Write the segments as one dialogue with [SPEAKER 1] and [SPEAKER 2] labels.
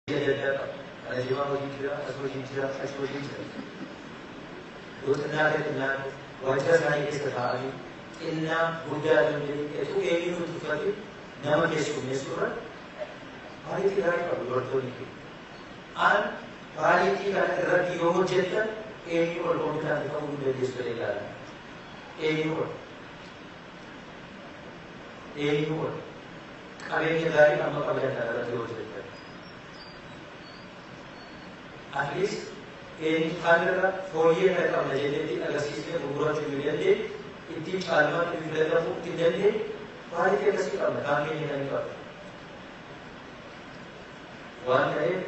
[SPEAKER 1] Ada jiwa hijrah, asal hijrah, asal hijrah. Dutna wajah saya sekali. Inna Buddha itu ini untuk lagi nama Yesus Mesura. Hari kita hari berdoa ini. An hari kita hari yoga jeta ini orang kita kita udah disediakan. Ini kami ini dari nama kami ada yoga jeta. At least in Canada, 4 years I come to Jenny, I was sitting at Ugura to Million, it teach Alma to be better book in Delhi, why did I sit on the Kami in any part? One day,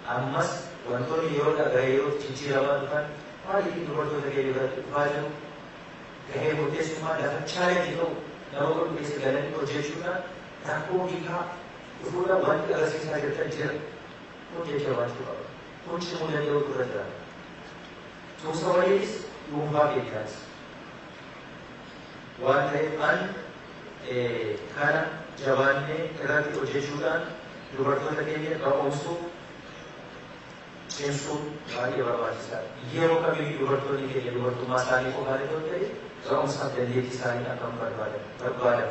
[SPEAKER 1] I must, one for your Gayo, Chichirava, why did you go to the Gayo? The head of this one, a child, you know, now is a gallant for Jeshua, Takoika, if you have one other 600 teacher, put it your one to cover. कुछ मुझे जो तुरंत रहा, तो सवालिस युवा के पास, वान है अन खाना जवान ने कराती उज्जैन युवाओं तक के लिए काउंसु चेंसु वाली वाला ये लोग कभी युवाओं के लिए युवाओं मासानी को खाने तो थे काउंसा दिल्ली की सारी ना कम करवाया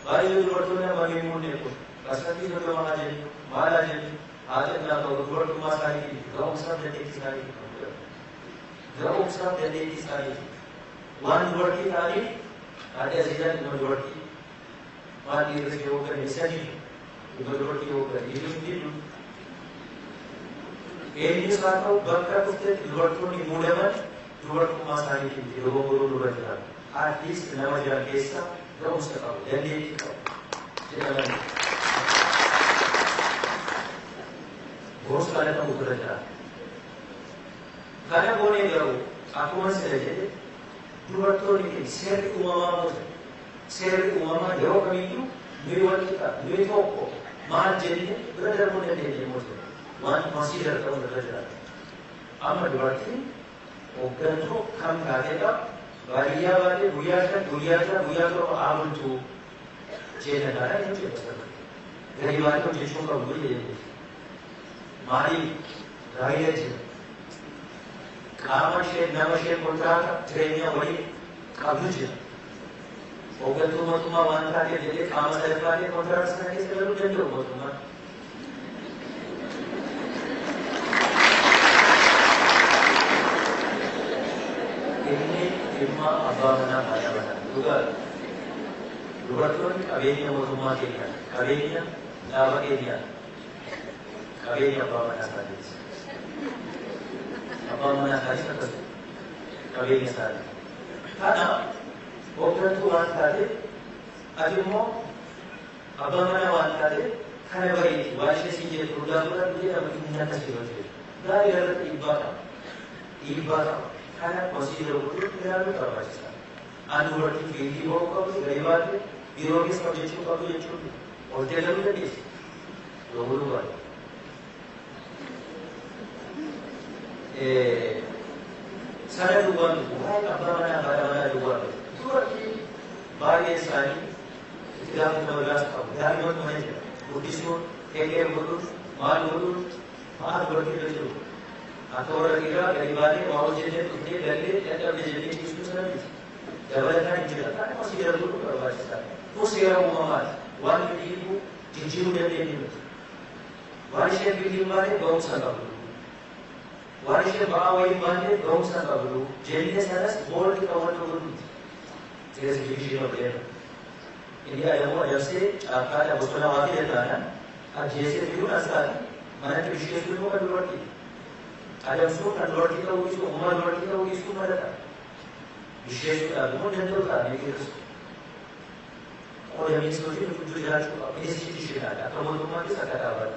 [SPEAKER 1] वाली युवाओं ने मनी मुन्ने को असली जो वहाँ जेल माला जेल आज ना तो युवाओं मासानी की काउंसा दिल्ली की सारी काउंसा दिल्ली की सारी वन युवाओं की सारी आज ऐसी युवाओं की वाली युवाओं का हिस्सा नहीं युवाओं की होकर ini satu bangka putih luar pun di muda man luar rumah saya di rumah guru luar jalan artis nama jalan desa jauh sekali dan dia jalan bos kalian kamu kerja karena boleh jauh aku masih saja luar tu ni share umama jauh kami itu beriwan kita beri toko mahal jadi berada pun ada di muda one consider कम रखा आमद बढ़ती ओपन तो कम काटेगा बारिया वाले बुया तो आवन तो चेन डाला नहीं चलता गरीब वाले तो जिसको का बुरी है मारी राइले जी कामशे नमशे कोंट्राक्ट ट्रेनिया वही काबुज ओपन तो मतुमा वन काटे जैसे काम से वाले कोंट्राक्ट से कैसे करूँ जंजो मतुमा Lima abang mana juga tu kabini yang rumah kita kabini apa ini kabini abang mana tadi kata kabini tadi karena orang tu orang tadi ajumo abang mana orang tadi karena bagi wajib sih dia berdoa dia apa ini nak kasih wajib dari ada ibadah karena consider itu tidak ada terbaca. Anu berarti gigi bau kau garibat, biologis kau jatuh kau jatuh. Orang lalu tadi, dua. Saya dua, bukan apa mana dua. Itu berarti bagi saya tidak terbaca. Dari mana mana? Buddhis pun, betul, mahal berarti betul. Atau orang kira dari balik mau jadi putih dari ada jadi itu saja. Jabatan kita kan masih ada dulu berbahasa. Musyara Muhammad, wan ibu jinjil dari ini. Warisnya bikin mana gaung sana dulu. Warisnya bawa mana gaung sana dulu. Jadi saya bol kita awal dulu. Jadi jinjil macam ini ayam ayam se ada betul awal dia kan. Jadi dulu asal mana tu jinjil dulu kan dulu. ada उसको कन्वर्ट किया होगी इसको उम्र कन्वर्ट किया होगी इसको मरा था विशेष आगमन जनरल का नहीं कि और जब इसको जो कुछ जांच को अपनी स्थिति से डाला तो वो तुम्हारे के साथ आता है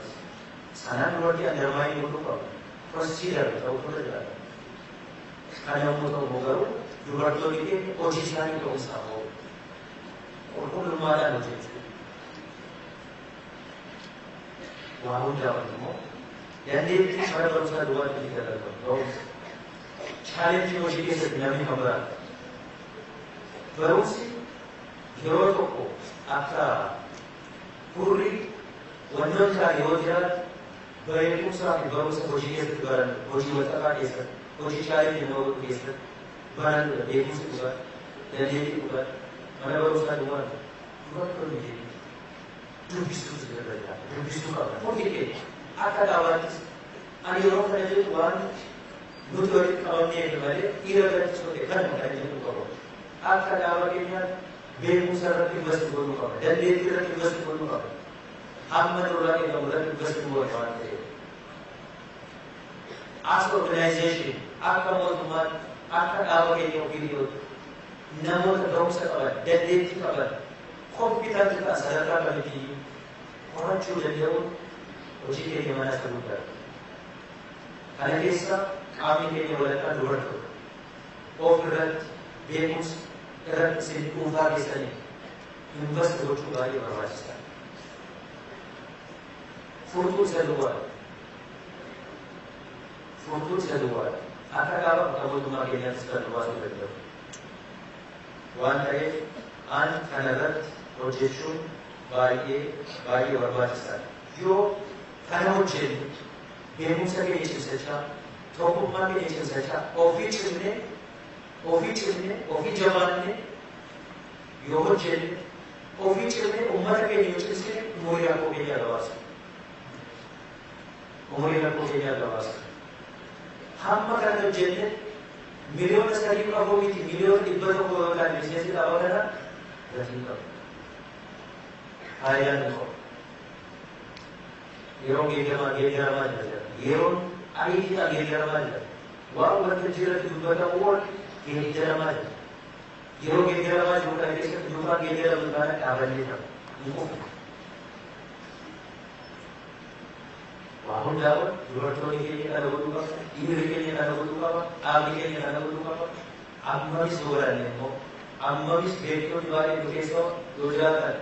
[SPEAKER 1] साना कन्वर्ट किया अंडरमाइन वो तो प्रोसीजर है वो थोड़ा जाता खाने में तो होगा वो जुगाड़ तो लेके कोशिश करने को उसका हो और वो रुमाला मुझे वहाँ जाओ तुम yang dia saya baru saja dua kali kata challenge yang dia sebenarnya kamera baru sih jauh toko apa puri wanita yoga beekumsaa fi barumsa hojii keessatti barannu, hojii walxaxaa keessatti, hojii shaarii fi nama godhu keessatti barannudha. Beekumsi dhugaa, dandeettii dhugaa, mana barumsaa dhugaa dhugaa miti. Dubbisuutu irra jira. Dubbisuu qabna. Hundi keenya akka dhaabaattis ani yeroo kana jedhu waan nuti walitti qabamnee malee dhiira irratti sote kan jedhu qabu. Akka dhaaba keenyaatti beekumsa irratti investi godhuu qaba. Dandeettii irratti investi godhuu qaba. Hamma nurraa eegamu irratti investi godhuu waan ta'eef. As organization akka mootummaatti akka dhaaba keenya ofii dhiyootu namoota barumsa qaban, dandeettii qaban, kompiitarri ta'a sadarkaa kamitti qorachuu danda'uun hojii keenya mana isa guddaadha. Kana keessa qaamni keenya walakkaa dubartoota of irratti beekumsa irratti isin dhuunfaa keessanii investi gochuu baay'ee barbaachisaadha. Furtuu isa duwwaadha. Furtuu isa duwwaadha. Akka dhaaba bakka mootummaa keenyaattis kan duwwaasuu danda'u. Waan ta'eef an kana irratti hojjechuun baay'ee barbaachisaadha. Yoo kana hojjennu beekumsa keenya cimsachaa, tokkummaa keenya cimsachaa, ofii cimnee, ofii jabaannee yoo hojjenne, ofii cimnee uummata keenya yoo cimsine umurii rakkoo keenyaa gabaasa. Umurii rakkoo keenyaa gabaasa. Hamma kana hojjenne miliyoona 3 miti miliyoona 100 yoo ta'an miseensi dhaaba kana gatii qabu. Faayidaan ni qabu. Yeroo geeddaramaa jira. Yeroon ariitii geeddaramaa jira. Waan wanta jiratti dubbatamu waan geeddaramaa jira. Yeroo geeddaramaa jiru kana keessatti duubaan geeddaramu kana dhaabannee ta'a. Ni qofa. Waa hundaa'u dubartoonni keenya kana godhuu qaba, dhiirri keenya kana godhuu qaba, dhaabni keenya kana godhuu qaba. Ammamis dooranne immoo ammamis beektonni baay'ee nu keessaa yoo jiraatan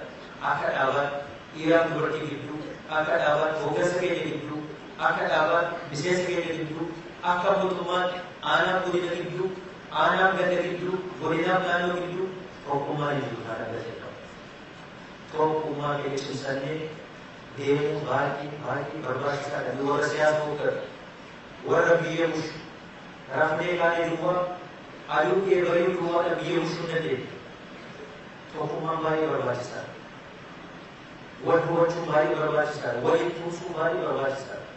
[SPEAKER 1] akka dhaabaan dhiiraa dubartii gidduu, akka dhaabaan hoggansa keenya gidduu, akka dhaabaan miseensa keenya gidduu, akka mootummaan aanaa godina gidduu, aanaa ganda gidduu, godinaaf naannoo gidduu tokkummaa gidduu kana gazeedha. Tokkummaa keenya cimsannee deemuu baay'ee barbaachisaadha. Nu warra siyaasa hoogganu, warra biyya bushu, rafnee kaanee duwwaa, aduu eegalee duwwaadha biyya bushuu dandeenya. Tokkummaan baay'ee barbaachisaadha. Wal hubachuun baay'ee barbaachisaadha. Waliin tuusuun baay'ee barbaachisaadha.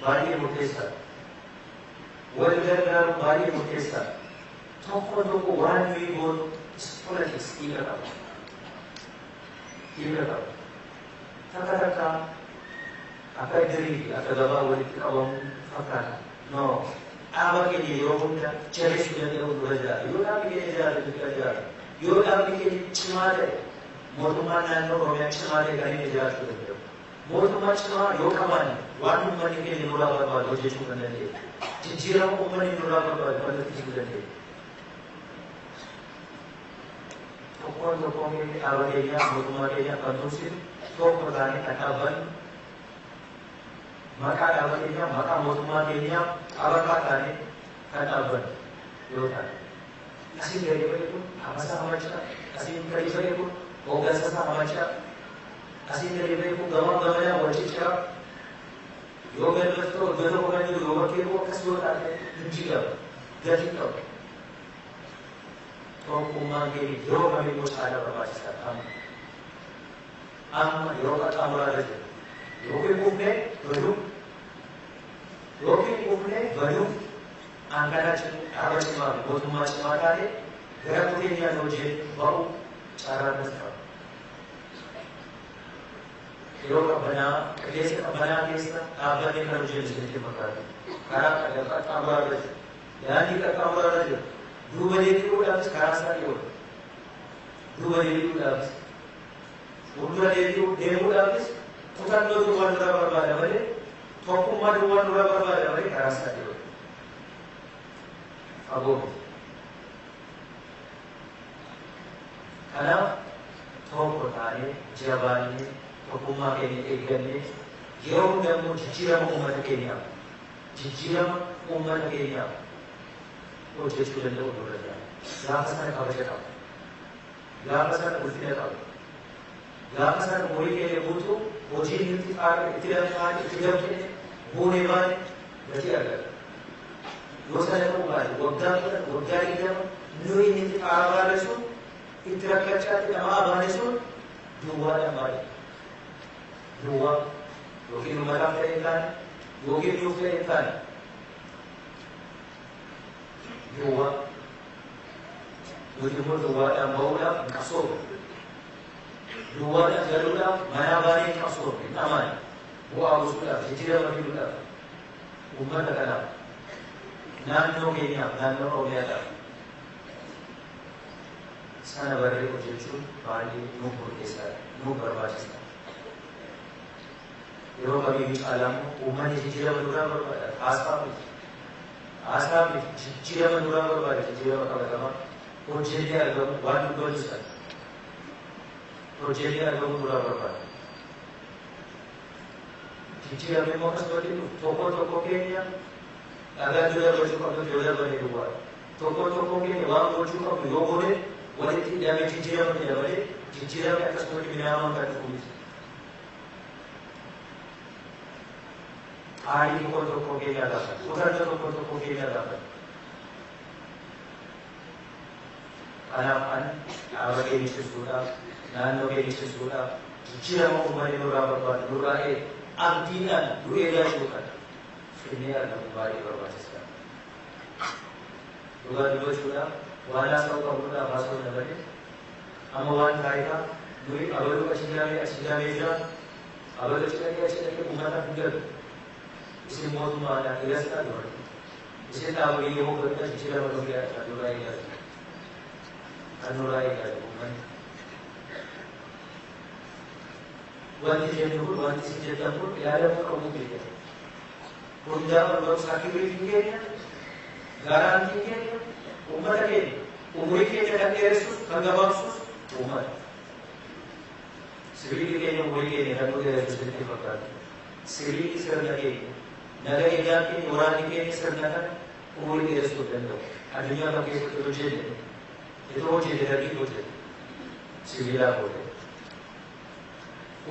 [SPEAKER 1] Baay'ee murteessaadha. Wal gargaaruun baay'ee murteessaadha. Tokko waan nuyi goonu politics dhiiga qaba. Dhiiga qaba. Takka akka idirii fi akka gabaa walitti qabamu fakkaata. No. Dhaaba keenya yeroo hunda jabeessuu danda'u dura jiraata. Yoo dhaabni keenya jiraate dura jiraata. Yoo dhaabni keenya cimaa ta'e mootummaan naannoo Oromiyaa cimaa ta'e kan inni jiraachuu danda'u. Mootummaa cimaa yoo qabaanne waan uummanni keenya nurraa barbaadu hojjechuu kan dandeenyu. Jijjiirama uummanni nurraa barbaadu kan nuti fiduu dandeenyu. Tokkoon keenya dhaaba keenyaa mootummaa keenyaa kan tumsinu tokko taanee kan dhaabbannu maqaa dhaaba keenyaa maqaa mootummaa keenyaa dhaabbataa taanee kan dhaabbannu yoo ta'e. Asiin gadi ba'e kun hawaasaa hamachaa, asiin gadi ba'e kun hoggansa isaa hamachaa, asiin gadi ba'e kun gamanaa wal cicciraa yoo galmatti iddoo tokko kan jiru yoo bakkee koo akkas yoo taate hinjii qaba, gatii qaba. Tokkummaan keenya yeroo kamiyyuu caalaa barbaachisaadha. Amma yeroo qaxxaamuraa irra jira. Yookiin kufnee baduu hanqanaa dhaaba cimaa fi mootummaa cimaa taate gara kuteenyaan hojii ba'u carraan nas qaba. Yeroo qabbanaa qilleensa qabbanaa keessa dhaabbatee kan hojjennu isinitti fakkaatu. Karaa qaxxaamuraa irra jira. Yaadni qaxxaamuraa irra jira. Duuba deebi'uudhaafis karaa isaa dhiyoodha. Duuba deebi'uudhaafis fuuldura deemuudhaafis kutannoo duwwaa nurraa barbaada malee tokkummaa duwwaa nurraa barbaada malee karaa isaa dhiyoodha. Fagoo miti. Kanaaf tokko taanee jabaannee tokkummaa keenya eeggannee yeroo hundammoo jijjiirama uummata keenyaaf hojjechuu danda'u nurra jira. Gaafa sana kabaja qaba. Gaafa sana ulfina qaba. Gaafa sana umurii keenya guutuu hojii nuti itti laafaan itti dabde buunee baane gatii argata. Yoo sana ta'uu baate waggaa digdama nuyi inni itti qaabaa sun itti rakkachaatti namaa baane sun duwwaadhaan baay'ee. Duwwaa yookiin ummataaf ta'e hin taane yookiin nuuf ta'e hin taane duwwaa nuti immoo duwwaadhaan bahuudhaaf hin qabsoofne. Duwwaadhaan galuudhaaf manaa baanee hin qabsoofne hin amaane bu'aa buusuudhaaf jijjiirama fiduudhaaf uummata kanaaf naannoo keenyaaf naannoo Oromiyaadhaaf sana barree hojjechuun baay'ee nuuf murteessaadha nuuf barbaachisaadha. Yeroo kamiyyuu caalaa uummanni jijjiirama duraa barbaada. Haasaa miti jijjiirama duraa barbaada. Jijjiirama qabatamaa hojjetee argamu waan dubbannisan hojjetee argamu duraa barbaada. Jijjiiramni immoo akkas bal'innu tokko keenya dhagaa dura darbachuu qabnu yoo darbanii duwwaadha. Tokko keenya waan gochuu qabnu yoo goone walitti hidhamee jijjiirama jedha malee jijjiiramni akkasumatti minaamaan kan dhufu miti. Aarii tokko keenya gaafata. Kutannoo tokko keenya gaafata. Kanaaf ani dhaaba geessisuudhaaf, naannoo geessisuudhaaf, jijjiirama uummanni nurraa barbaadu, nurraa abdiidhaan du'ee gaachuu kana finnee argamu baay'ee barbaachisaadha. Dhugaa dubbachuudhaaf waan haasa'uu qabuudhaaf haasa'uu dabalee amma waan taayitaa nuyi abaluu achi hidhamee jira. Abaluu achi hidhamee uummataaf hin galu. Isin mootummaadhaan dhiirastaa dura isin dhaabulee yoo godhata jijjiirama dhugaa kan nurraa eegalu uummanni. Wanti jennu kun wanti isin jettan kun yaadamuu qabu keenya. Hundaa barbaachisa kibiriitiin keenya gaaraantiin keenya uummata keenya umurii keenya kan dheeressus kan gabaabsus uummata. Sibiilli keenya umurii keenya kan nu dheeressu sitti fakkaata. Sibiilli sirna keenya naga eegaan keenya waraanni keenya sirna kana umurii dheeressuu danda'u. Addunyaa kan keessatti hojjete itoo hojjete darbii hojjete sibiilaan hojjete.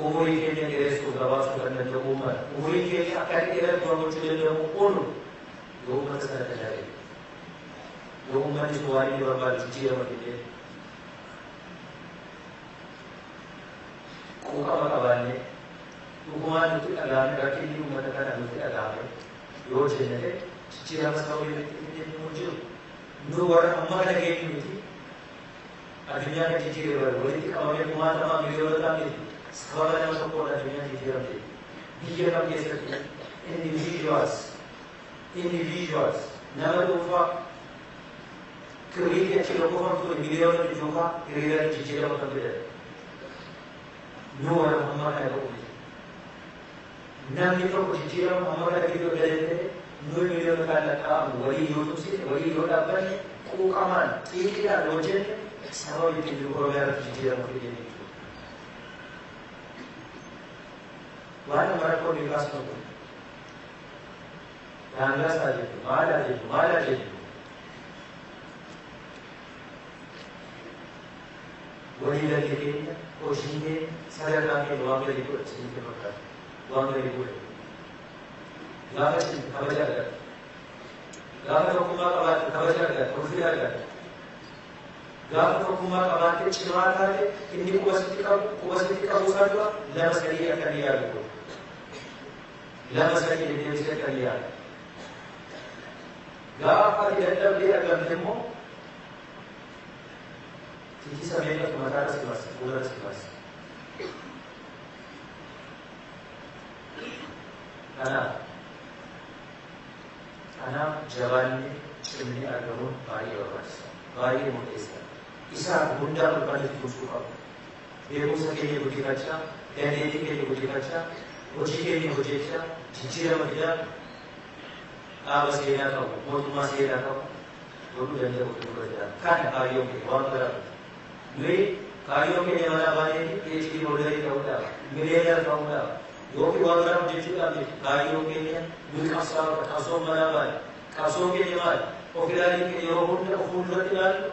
[SPEAKER 1] Umurii keenya dheeressuu gabaabsuu kan danda'u uummata. Umurii keenya akka dheeratu gochuu danda'u oolu yoo uummata sana tajaajilu. Yoo uummanni sun waan inni barbaadu jijjiirama fidee quuqama qabaannee dhugumaan nuti dhagaame rakkinni uummata kana nuti dhagaame yoo jenne jijjiirama ta'uu hin jiru. Nu warra amma kana geenyu miti addunyaa kan jijjiiree baru walitti qabamee kumaatamaa miliyoonota miti sababa nama tokkoon addunyaa jijjiiramte biyya kam keessatti individuals nama dhuunfaa kirrii achi lakkoofamtu miliyoona dhuunfaa hiriiraan jijjiirama kan fedhan. Nu warra amma kana ta'uu miti. Namni tokko jijjiirama amma kana gidduu galate nuyi miliyoona kan lakkaa'amu walii yoo tumsine walii yoo dhaabbanne quuqamaan xiiqiidhaan hojjenne sababa ittiin jiru Oromiyaa irratti jijjiirama fidee jechuudha. Waan nama rakkoo ni kaasnu kun daangaasaa jettu maalaa jettu walii galtee keenya hojii keenya sadarkaa keenya waan gadi godhe isinitti fakkaata. Waan gadi godhe gaafa isin kabaja argata. Gaafa tokkummaa qabaatte kabaja argata, ulfina argata. Gaafa tokkummaa qabaatte cimaa taate inni qubasitti qabu isaa dura lama sadii akka inni yaadu godhu. Lama sadii deddeebisee akka inni yaadu. Gaafa ati dadhabdee argamte immoo titisa meeqatu mataa irratti basa, fuula irratti basa. Kanaaf jabaanni cimnee argamuun baay'ee barbaachisaadha. Baay'ee murteessaadha. Isaa hundaa barbaadatti gochuu qabu. Beekumsa keenya guddifachaa, dandeettii keenya guddifachaa, hojii keenya hojjechaa, jijjiirama fidaa, dhaaba seenaa qabu, mootummaa seenaa qabu godhuu danda'u dura jira. Kana kaayyoon keenya waan biraadha. Nuyi kaayyoon keenya manaa baay'ee PhD hooldarii ta'uudhaaf, miliyoonaa ta'uudhaaf yookiin waan biraa hojjechuudhaaf kaayyoon keenya nuyi qabsoo manaa baay'ee. Qabsoon keenya maali? Of ilaalii keenya yeroo hunda of fuulduratti ilaalu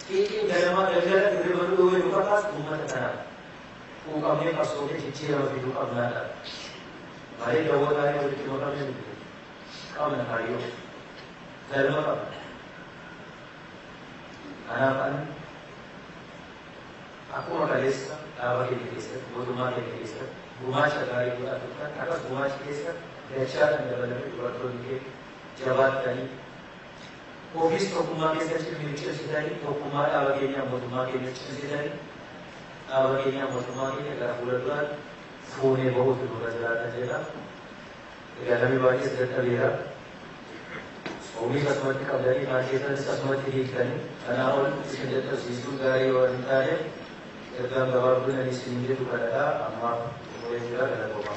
[SPEAKER 1] xiiqiin ganamaa daldala hirriba dhowwee nu kakaas uummata kanaaf. quuqamee qabsoofee jijjiirama fiduu qabnaadha. Malee daawwataanii walitti makamee miti qabna kaayyoo galma qabna. Kanaaf ani akkuma kaleessa dhaaba keenya keessatti mootummaa keenya keessatti gumaacha gaarii godhaa turtan akkas gumaacha keessatti dachaadhaan dabalamee dubartoonni keenya jabaattanii ofiis tokkummaa keessatti milkeessitanii tokkummaa dhaaba keenyaa mootummaa keenya cimsitanii dhaaba keenyaa mootummaa keenya gara fuulduraatti fuunee bahuutu nurra jiraata jedha. Egaa namni baay'ees dadhabeera. Oomishni akkasumatti qabdanii maal keessanis akkasumatti hiiktanii kanaa ol isin dadhabsiisuun gaarii yoo hin taane ergaan gabaabduun ani isin jedhu kanadhaa ammaaf umurii jira galatooma.